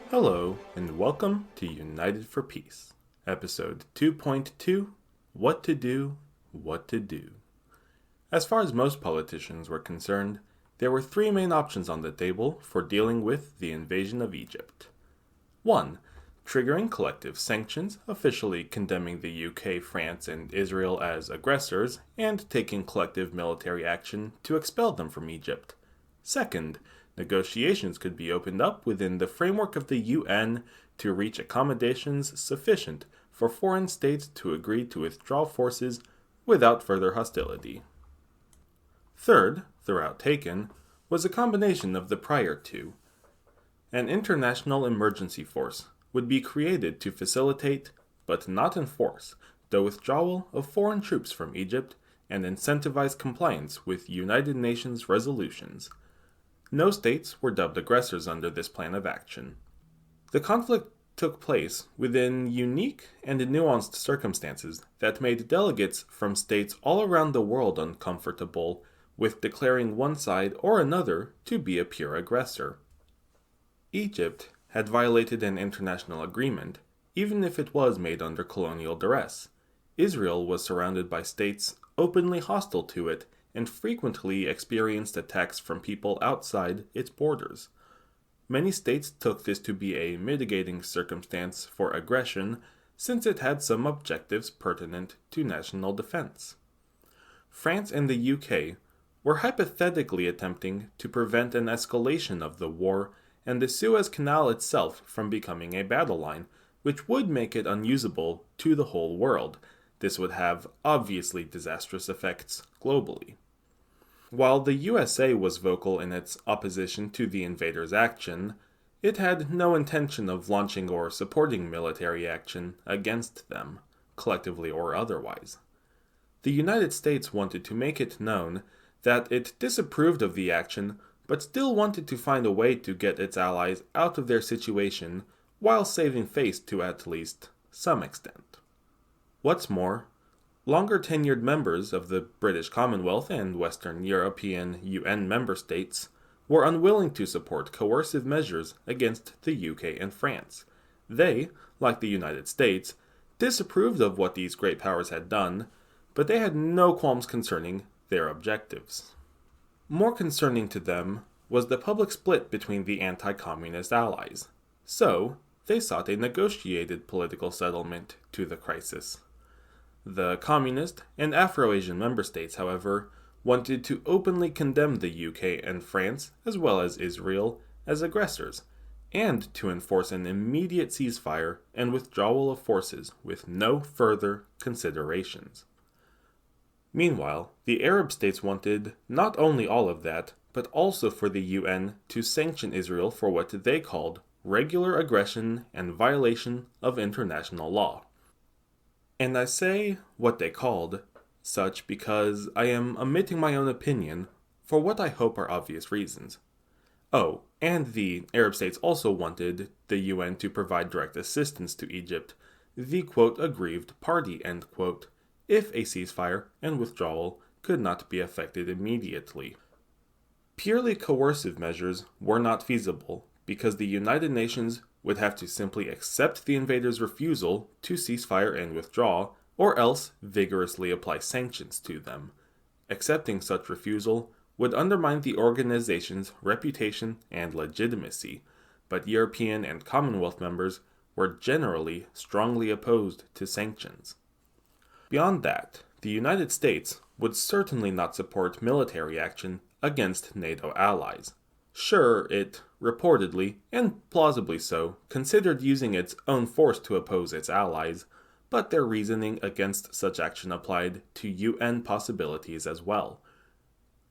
Hello, and welcome to United for Peace, episode 2.2, What to Do, What to Do. As far as most politicians were concerned, there were three main options on the table for dealing with the invasion of Egypt. 1. Triggering collective sanctions, officially condemning the UK, France, and Israel as aggressors, and taking collective military action to expel them from Egypt. 2. Negotiations could be opened up within the framework of the UN to reach accommodations sufficient for foreign states to agree to withdraw forces without further hostility. 3rd, the route taken, was a combination of the prior two. An international emergency force would be created to facilitate, but not enforce, the withdrawal of foreign troops from Egypt and incentivize compliance with United Nations resolutions. No states were dubbed aggressors under this plan of action. The conflict took place within unique and nuanced circumstances that made delegates from states all around the world uncomfortable with declaring one side or another to be a pure aggressor. Egypt had violated an international agreement, even if it was made under colonial duress. Israel was surrounded by states openly hostile to it and frequently experienced attacks from people outside its borders. Many states took this to be a mitigating circumstance for aggression, since it had some objectives pertinent to national defense. France and the UK were hypothetically attempting to prevent an escalation of the war and the Suez Canal itself from becoming a battle line, which would make it unusable to the whole world. This would have obviously disastrous effects globally. While the USA was vocal in its opposition to the invaders' action, it had no intention of launching or supporting military action against them, collectively or otherwise. The United States wanted to make it known that it disapproved of the action, but still wanted to find a way to get its allies out of their situation while saving face to at least some extent. What's more, longer-tenured members of the British Commonwealth and Western European UN member states were unwilling to support coercive measures against the UK and France. They, like the United States, disapproved of what these great powers had done, but they had no qualms concerning their objectives. More concerning to them was the public split between the anti-communist allies. So, they sought a negotiated political settlement to the crisis. The communist and Afro-Asian member states, however, wanted to openly condemn the UK and France, as well as Israel, as aggressors, and to enforce an immediate ceasefire and withdrawal of forces with no further considerations. Meanwhile, the Arab states wanted not only all of that, but also for the UN to sanction Israel for what they called regular aggression and violation of international law. And I say what they called such because I am omitting my own opinion for what I hope are obvious reasons. Oh, and the Arab states also wanted the UN to provide direct assistance to Egypt, the quote aggrieved party, end quote, if a ceasefire and withdrawal could not be effected immediately. Purely coercive measures were not feasible because the United Nations would have to simply accept the invaders' refusal to ceasefire and withdraw, or else vigorously apply sanctions to them. Accepting such refusal would undermine the organization's reputation and legitimacy, but European and Commonwealth members were generally strongly opposed to sanctions. Beyond that, the United States would certainly not support military action against NATO allies. Sure, it reportedly, and plausibly so, considered using its own force to oppose its allies, but their reasoning against such action applied to UN possibilities as well.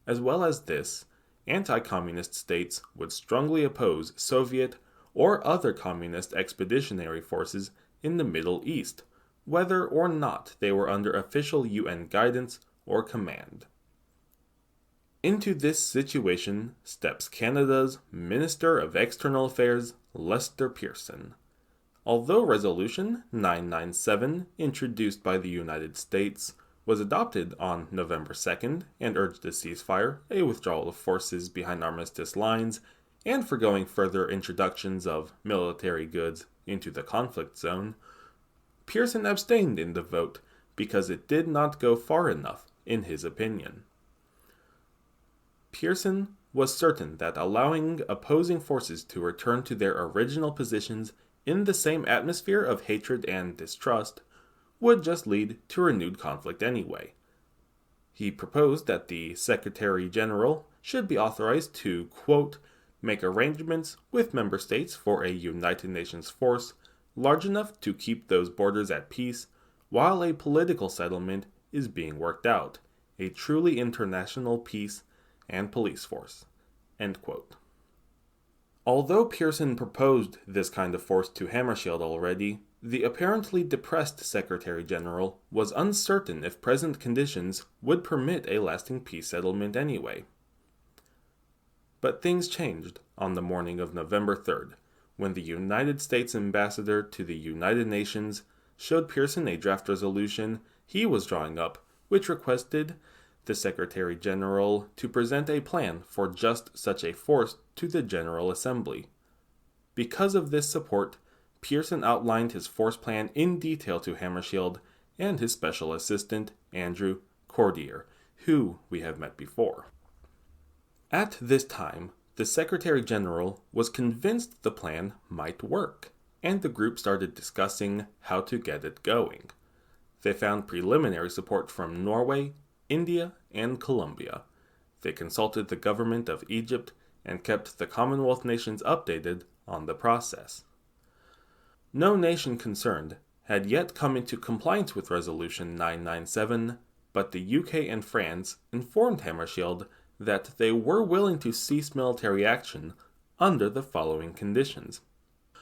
As well as this, anti-communist states would strongly oppose Soviet or other communist expeditionary forces in the Middle East, whether or not they were under official UN guidance or command. Into this situation steps Canada's Minister of External Affairs, Lester Pearson. Although Resolution 997, introduced by the United States, was adopted on November 2nd and urged a ceasefire, a withdrawal of forces behind armistice lines, and foregoing further introductions of military goods into the conflict zone, Pearson abstained in the vote because it did not go far enough, in his opinion. Pearson was certain that allowing opposing forces to return to their original positions in the same atmosphere of hatred and distrust would just lead to renewed conflict anyway. He proposed that the Secretary General should be authorized to, quote, make arrangements with member states for a United Nations force large enough to keep those borders at peace while a political settlement is being worked out, a truly international peace and police force, end quote. Although Pearson proposed this kind of force to Hammarskjöld already, the apparently depressed Secretary General was uncertain if present conditions would permit a lasting peace settlement anyway. But things changed on the morning of November 3rd, when the United States ambassador to the United Nations showed Pearson a draft resolution he was drawing up, which requested the Secretary General to present a plan for just such a force to the General Assembly. Because of this support, Pearson outlined his force plan in detail to Hammarskjöld and his special assistant, Andrew Cordier, who we have met before. At this time, the Secretary General was convinced the plan might work, and the group started discussing how to get it going. They found preliminary support from Norway, India, and Colombia. They consulted the government of Egypt and kept the Commonwealth nations updated on the process. No nation concerned had yet come into compliance with Resolution 997, but the UK and France informed Hammarskjöld that they were willing to cease military action under the following conditions.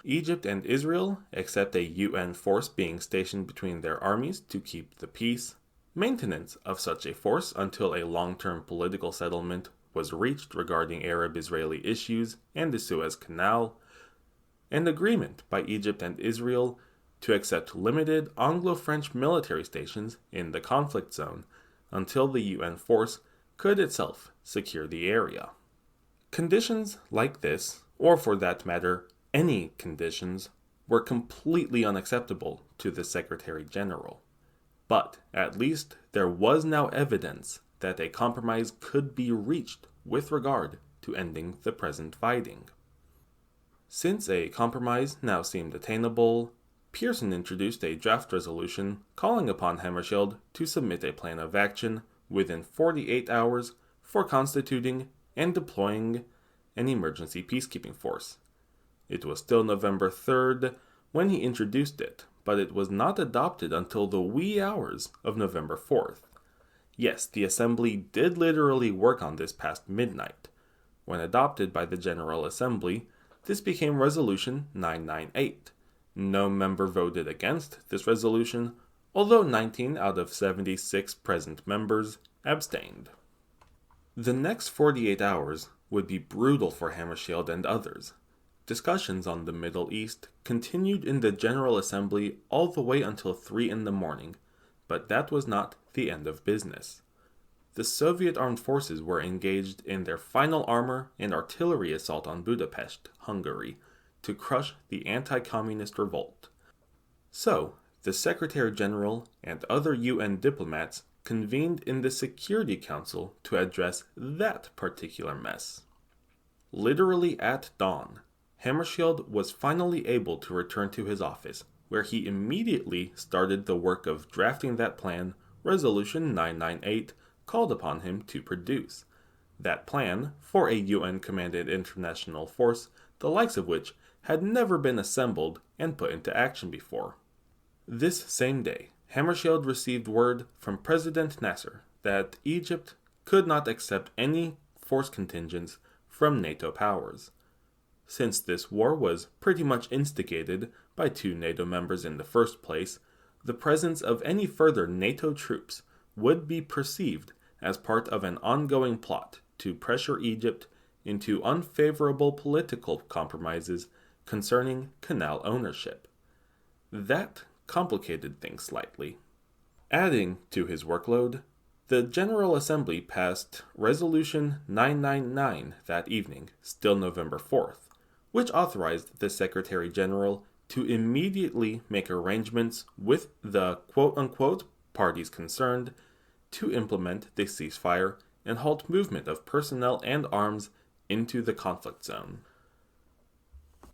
Egypt and Israel accept a UN force being stationed between their armies to keep the peace, maintenance of such a force until a long-term political settlement was reached regarding Arab-Israeli issues and the Suez Canal, an agreement by Egypt and Israel to accept limited Anglo-French military stations in the conflict zone until the UN force could itself secure the area. Conditions like this, or for that matter, any conditions, were completely unacceptable to the Secretary General. But at least there was now evidence that a compromise could be reached with regard to ending the present fighting. Since a compromise now seemed attainable, Pearson introduced a draft resolution calling upon Hammarskjöld to submit a plan of action within 48 hours for constituting and deploying an emergency peacekeeping force. It was still November 3rd when he introduced it, but it was not adopted until the wee hours of November 4th. Yes, the Assembly did literally work on this past midnight. When adopted by the General Assembly, this became Resolution 998. No member voted against this resolution, although 19 out of 76 present members abstained. The next 48 hours would be brutal for Hammarskjöld and others. Discussions on the Middle East continued in the General Assembly all the way until 3 in the morning, but that was not the end of business. The Soviet armed forces were engaged in their final armor and artillery assault on Budapest, Hungary, to crush the anti-communist revolt. So, the Secretary General and other UN diplomats convened in the Security Council to address that particular mess. Literally at dawn, Hammarskjöld was finally able to return to his office, where he immediately started the work of drafting that plan Resolution 998 called upon him to produce. That plan for a UN-commanded international force, the likes of which had never been assembled and put into action before. This same day, Hammarskjöld received word from President Nasser that Egypt could not accept any force contingents from NATO powers. Since this war was pretty much instigated by 2 NATO members in the first place, the presence of any further NATO troops would be perceived as part of an ongoing plot to pressure Egypt into unfavorable political compromises concerning canal ownership. That complicated things slightly. Adding to his workload, The General Assembly passed Resolution 999 that evening, still November 4th, which authorized the Secretary General to immediately make arrangements with the quote-unquote parties concerned to implement the ceasefire and halt movement of personnel and arms into the conflict zone.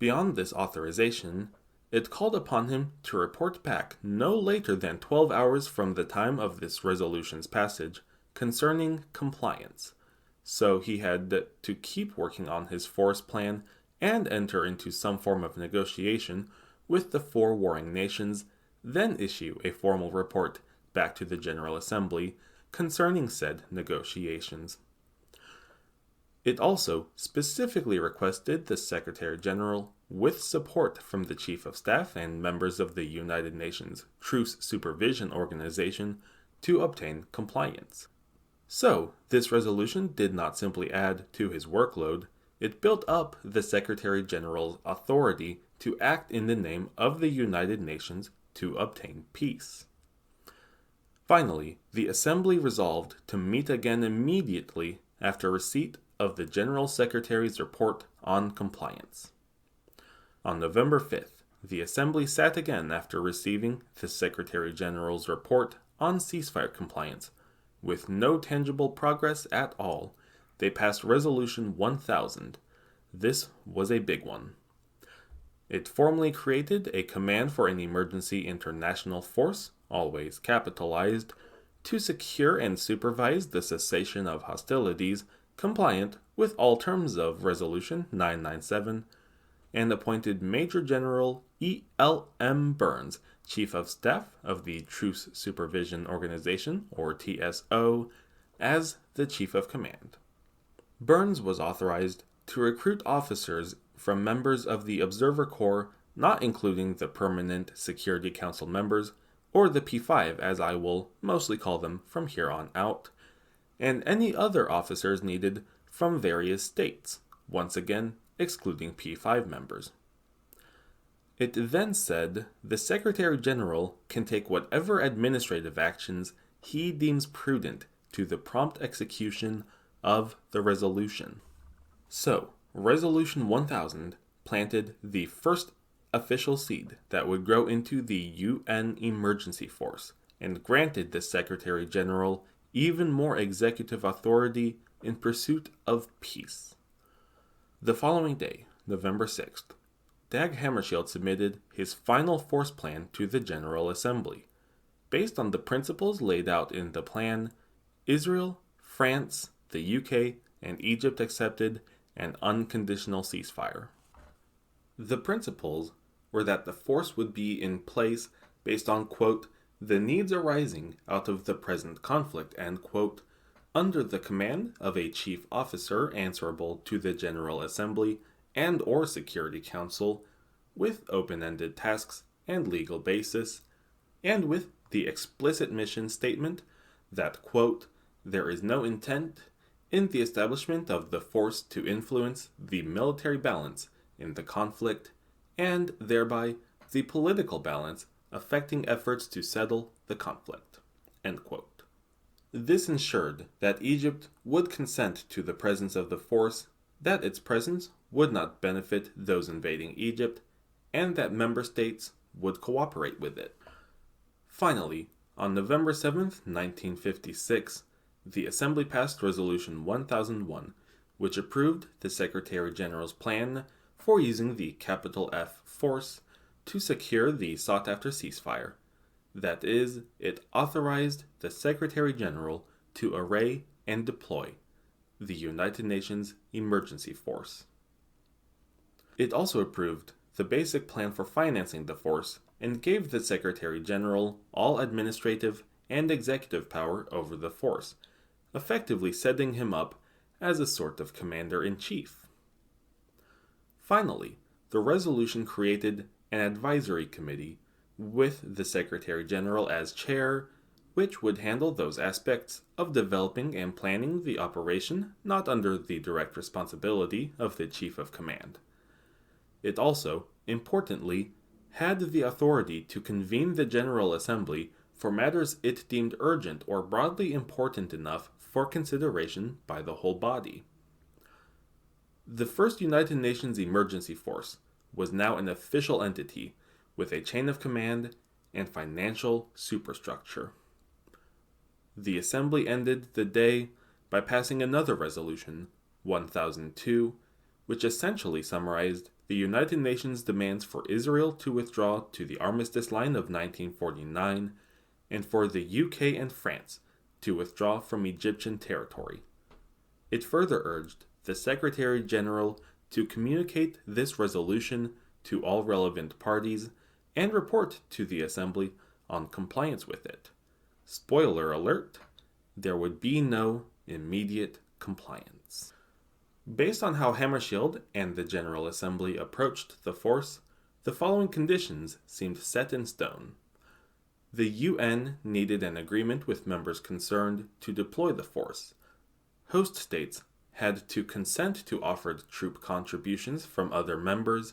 Beyond this authorization, it called upon him to report back no later than 12 hours from the time of this resolution's passage concerning compliance. So he had to keep working on his force plan and enter into some form of negotiation with the four warring nations, then issue a formal report back to the General Assembly concerning said negotiations. It also specifically requested the Secretary General, with support from the Chief of Staff and members of the United Nations Truce Supervision Organization, to obtain compliance. So, this resolution did not simply add to his workload, it built up the Secretary General's authority to act in the name of the United Nations to obtain peace. Finally, the Assembly resolved to meet again immediately after receipt of the General Secretary's report on compliance. On November 5th, the Assembly sat again after receiving the Secretary General's report on ceasefire compliance. With no tangible progress at all, they passed Resolution 1000. This was a big one. It formally created a Command for an Emergency International Force, always capitalized, to secure and supervise the cessation of hostilities compliant with all terms of Resolution 997, and appointed Major General E.L.M. Burns, Chief of Staff of the Truce Supervision Organization, or TSO, as the Chief of Command. Burns was authorized to recruit officers from members of the Observer Corps, not including the Permanent Security Council members, or the P5 as I will mostly call them from here on out, and any other officers needed from various states, once again excluding P5 members. It then said the Secretary General can take whatever administrative actions he deems prudent to the prompt execution of the resolution. So, Resolution 1000 planted the first official seed that would grow into the UN Emergency Force and granted the Secretary General even more executive authority in pursuit of peace. The following day, November 6th, Dag Hammarskjöld submitted his final force plan to the General Assembly. Based on the principles laid out in the plan, Israel, France, the UK, and Egypt accepted an unconditional ceasefire. The principles were that the force would be in place based on, quote, the needs arising out of the present conflict, and, quote, under the command of a chief officer answerable to the General Assembly and or Security Council, with open-ended tasks and legal basis, and with the explicit mission statement that, quote, there is no intent in the establishment of the force to influence the military balance in the conflict, and thereby the political balance affecting efforts to settle the conflict, end quote. This ensured that Egypt would consent to the presence of the force, that its presence would not benefit those invading Egypt, and that member states would cooperate with it. Finally, on November 7th, 1956, the Assembly passed Resolution 1001, which approved the Secretary General's plan for using the capital F force to secure the sought-after ceasefire. That is, it authorized the Secretary General to array and deploy the United Nations Emergency Force. It also approved the basic plan for financing the force and gave the Secretary General all administrative and executive power over the force, effectively setting him up as a sort of commander-in-chief. Finally, the resolution created an advisory committee with the Secretary General as chair, which would handle those aspects of developing and planning the operation not under the direct responsibility of the Chief of Command. It also, importantly, had the authority to convene the General Assembly for matters it deemed urgent or broadly important enough for consideration by the whole body. The first United Nations Emergency Force was now an official entity with a chain of command and financial superstructure. The Assembly ended the day by passing another resolution, 1002, which essentially summarized the United Nations demands for Israel to withdraw to the armistice line of 1949 and for the UK and France to withdraw from Egyptian territory. It further urged the Secretary General to communicate this resolution to all relevant parties and report to the Assembly on compliance with it. Spoiler alert, there would be no immediate compliance. Based on how Hammarskjöld and the General Assembly approached the force, the following conditions seemed set in stone. The UN needed an agreement with members concerned to deploy the force. Host states had to consent to offered troop contributions from other members.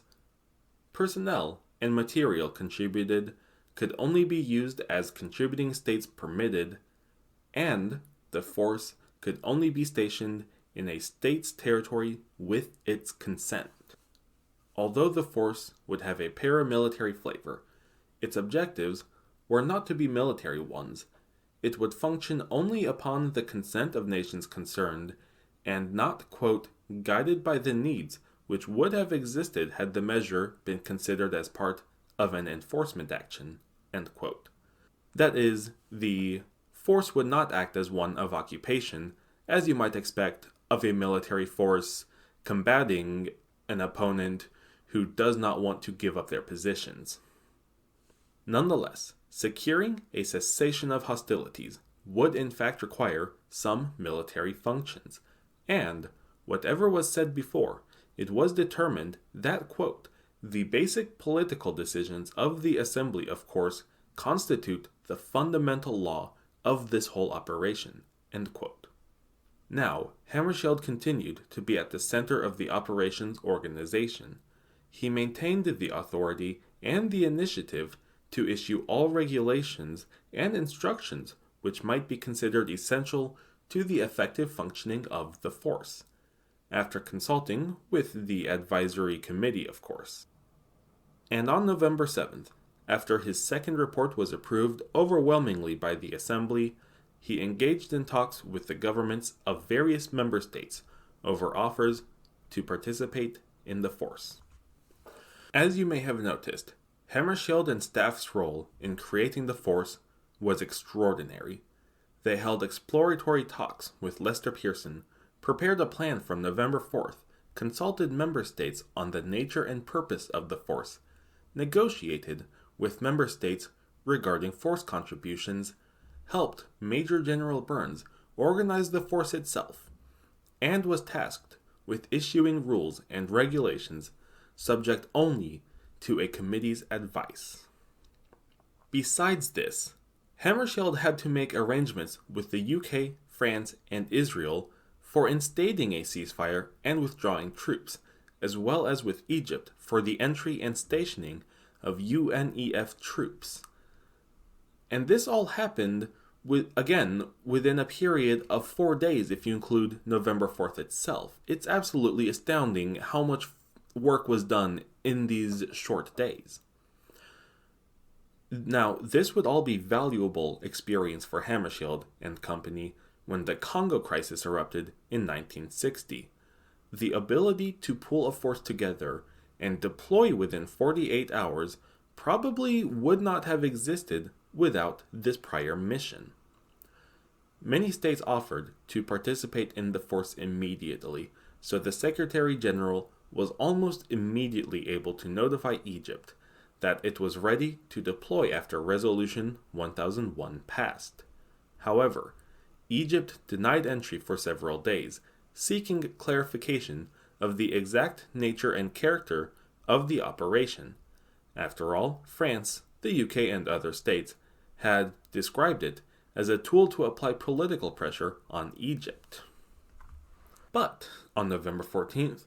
Personnel and material contributed could only be used as contributing states permitted, and the force could only be stationed in a state's territory with its consent. Although the force would have a paramilitary flavor, its objectives were not to be military ones. It would function only upon the consent of nations concerned, and not, quote, guided by the needs which would have existed had the measure been considered as part of an enforcement action, end quote. That is, the force would not act as one of occupation, as you might expect of a military force combating an opponent who does not want to give up their positions. Nonetheless, securing a cessation of hostilities would in fact require some military functions, and, whatever was said before, it was determined that, quote, the basic political decisions of the Assembly, of course, constitute the fundamental law of this whole operation, end quote. Now, Hammarskjöld continued to be at the center of the operations organization. He maintained the authority and the initiative to issue all regulations and instructions which might be considered essential to the effective functioning of the force, after consulting with the advisory committee, of course. And on November 7th, after his second report was approved overwhelmingly by the Assembly, he engaged in talks with the governments of various member states over offers to participate in the force. As you may have noticed, Hammarskjöld and staff's role in creating the force was extraordinary. They held exploratory talks with Lester Pearson, prepared a plan from November 4th, consulted member states on the nature and purpose of the force, negotiated with member states regarding force contributions, helped Major General Burns organize the force itself, and was tasked with issuing rules and regulations subject only to a committee's advice. Besides this, Hammarskjöld had to make arrangements with the UK, France, and Israel for instating a ceasefire and withdrawing troops, as well as with Egypt for the entry and stationing of UNEF troops. And this all happened, within a period of 4 days if you include November 4th itself. It's absolutely astounding how much work was done in these short days. Now, this would all be valuable experience for Hammarskjöld and company when the Congo crisis erupted in 1960. The ability to pull a force together and deploy within 48 hours probably would not have existed without this prior mission. Many states offered to participate in the force immediately, so the Secretary General was almost immediately able to notify Egypt that it was ready to deploy after Resolution 1001 passed. However, Egypt denied entry for several days, seeking clarification of the exact nature and character of the operation. After all, France, the UK, and other states had described it as a tool to apply political pressure on Egypt. But on November 14th,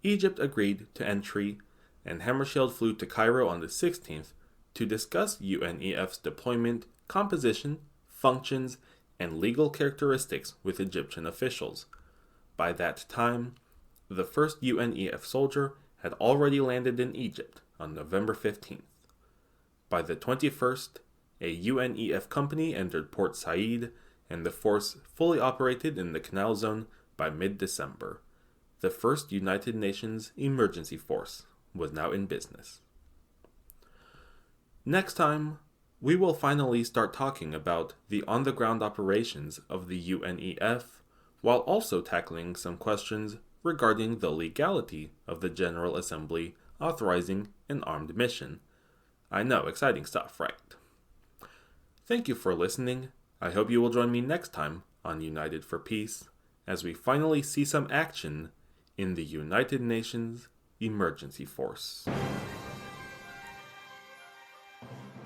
Egypt agreed to entry, and Hammarskjöld flew to Cairo on the 16th to discuss UNEF's deployment composition, functions, and legal characteristics with Egyptian officials. By that time, the first UNEF soldier had already landed in Egypt on November 15th. By the 21st, a UNEF company entered Port Said, and the force fully operated in the Canal Zone by mid-December. The first United Nations emergency force was now in business. Next time, we will finally start talking about the on-the-ground operations of the UNEF, while also tackling some questions regarding the legality of the General Assembly authorizing an armed mission. I know, exciting stuff, right? Thank you for listening. I hope you will join me next time on United for Peace, as we finally see some action in the United Nations Emergency Force.